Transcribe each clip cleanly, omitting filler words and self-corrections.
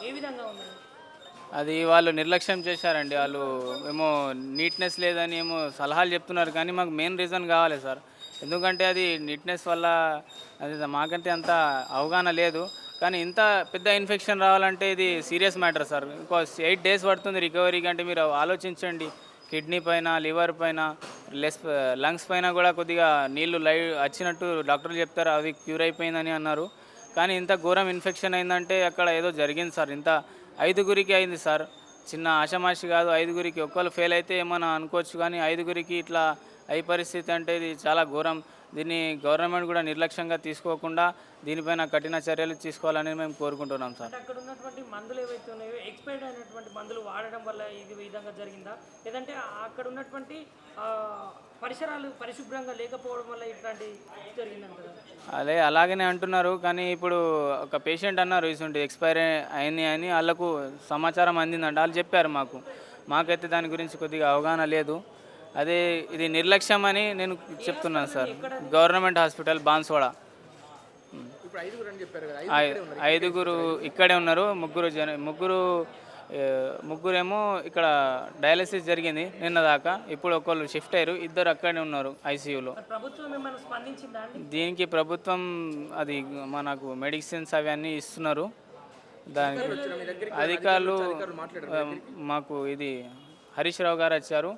ఏ విధంగా ఉందండి? అది వాళ్ళు నిర్లక్ష్యం చేశారండి. వాళ్ళు ఏమో నీట్‌నెస్ లేదని ఏమో సలహాలు చెప్తున్నారు కానీ మాకు మెయిన్ రీజన్ కావాలి సార్. ఎందుకంటే అది నీట్‌నెస్ వల్ల అది మాకంటే అంత అవగాహన లేదు. కానీ ఇంత పెద్ద ఇన్ఫెక్షన్ రావాలంటే ఇది సీరియస్ మ్యాటర్ సార్. ఇంకో 8 డేస్ పడుతుంది రికవరీకి అంటే మీరు ఆలోచించండి. కిడ్నీ పైన, లివర్ పైన, లెస్ లంగ్స్ పైన కూడా కొద్దిగా నీళ్లు వచ్చినట్టు డాక్టర్లు చెప్తారు. అవి క్యూర్ అయిపోయిందని అన్నారు. కానీ ఇంత ఘోరం ఇన్ఫెక్షన్ అయిందంటే అక్కడ ఏదో జరిగింది సార్. ఇంత 5గురికి అయింది సార్. చిన్న ఆషామాషి కాదు. 5గురికి ఒక్కళ్ళు ఫెయిల్ అయితే ఏమన్నా అనుకోవచ్చు కానీ 5గురికి ఇట్లా అయ్యే పరిస్థితి అంటే ఇది చాలా ఘోరం. దీన్ని గవర్నమెంట్ కూడా నిర్లక్ష్యంగా తీసుకోకుండా దీనిపైన కఠిన చర్యలు తీసుకోవాలని మేము కోరుకుంటున్నాం సార్. అంటే అక్కడ ఉన్నటువంటి మందులు ఏవైతే ఉన్నాయో ఎక్స్పైర్డ్ అయినటువంటి మందులు వాడడం వల్ల ఇది విధంగా జరిగిందా? లేదంటే అక్కడ ఉన్నటువంటి పరిసరాలు పరిశుభ్రంగా లేకపోవడం వల్ల ఇట్లాంటి జరిగిందంటారా? అలాగనే అంటున్నారు. కానీ ఇప్పుడు ఒక పేషెంట్ అన్నారు ఇసుంటి ఎక్స్‌పైర్ అయింది అని ఆళ్ళకు సమాచారం అందిందంట. ఆళ్ళు చెప్పారు మాకు. మాకైతే దాని గురించి కొద్దిగా అవగాహన లేదు. అదే ఇది నిర్లక్ష్యం అని నేను చెప్తున్నాను సార్. Government hospital Banswada. ఇప్పుడు ఐదుగురు అని చెప్పారు కదా, ఐదుగురు ఇక్కడే ఉన్నారు. ముగ్గురేమో ఇక్కడ డయాలసిస్ జరిగింది నిన్న దాకా. ఇప్పుడు ఒకళ్ళు షిఫ్ట్ అయ్యారు. ఇద్దరు అక్కడే ఉన్నారు ఐసీయూలో. మరి ప్రభుత్వం ఏమైనా స్పందించిందా అండి? దీనికి ప్రభుత్వం అది మనకు మెడిసిన్స్ అవన్నీ ఇస్తున్నారు. దానికి మీ దగ్గరికి అధికారులు మాట్లాడారు. మాకు ఇది హరీష్ రావు గారు వచ్చారు.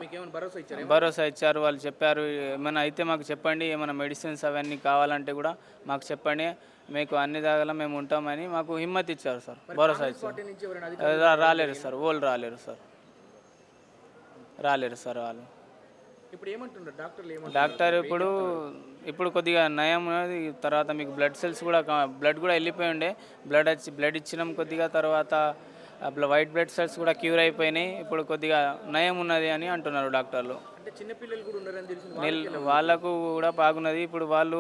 మీకు ఏమైనా భరోసా ఇచ్చారు? భరోసా ఇచ్చారు. వాళ్ళు చెప్పారు ఏమైనా అయితే మాకు చెప్పండి, ఏమైనా మెడిసిన్స్ అవన్నీ కావాలంటే కూడా మాకు చెప్పండి, మీకు అన్ని దాకా మేము ఉంటామని మాకు హిమ్మత్ ఇచ్చారు సార్. భరోసా ఇచ్చారు. రాలేరు సార్, వాళ్ళు రాలేరు సార్. వాళ్ళు ఇప్పుడు ఏమంటున్నారు డాక్టర్లు? డాక్టర్ ఇప్పుడు కొద్దిగా నయం ఉన్నది. తర్వాత మీకు బ్లడ్ సెల్స్ కూడా బ్లడ్ కూడా వెళ్ళిపోయి ఉండే. బ్లడ్ ఇచ్చినాం కొద్దిగా. తర్వాత వైట్ బ్లడ్ సెల్స్ కూడా క్యూర్ అయిపోయినాయి. ఇప్పుడు కొద్దిగా నయం ఉన్నది అని అంటున్నారు డాక్టర్లు. అంటే చిన్న పిల్లలు కూడా ఉన్నారని తెలిసింది. వాళ్ళకు కూడా బాగున్నది. ఇప్పుడు వాళ్ళు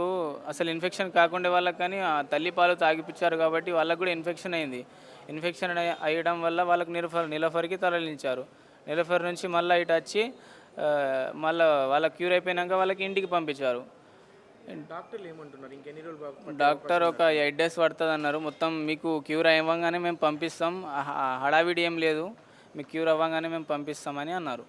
అసలు ఇన్ఫెక్షన్ కాకుండా వాళ్ళకి కానీ తల్లి పాలు తాగిపించారు కాబట్టి వాళ్ళకు కూడా ఇన్ఫెక్షన్ అయింది. ఇన్ఫెక్షన్ అయ్యడం వల్ల వాళ్ళకు నిలఫర్కి తరలించారు. నిలఫర్ నుంచి మళ్ళీ ఇటు వచ్చి మళ్ళీ వాళ్ళకి క్యూర్ అయిపోయినాక వాళ్ళకి ఇంటికి పంపించారు. డాక్టర్లు ఏమంటున్నారు? ఇంకెన్ని రోజులు? డాక్టర్ ఒక 8 డేస్ పడుతుంది అన్నారు. మొత్తం మీకు క్యూర్ అవ్వగానే మేము పంపిస్తాం, హడావిడి ఏం లేదు, మీకు క్యూర్ అవ్వగానే మేము పంపిస్తామని అన్నారు.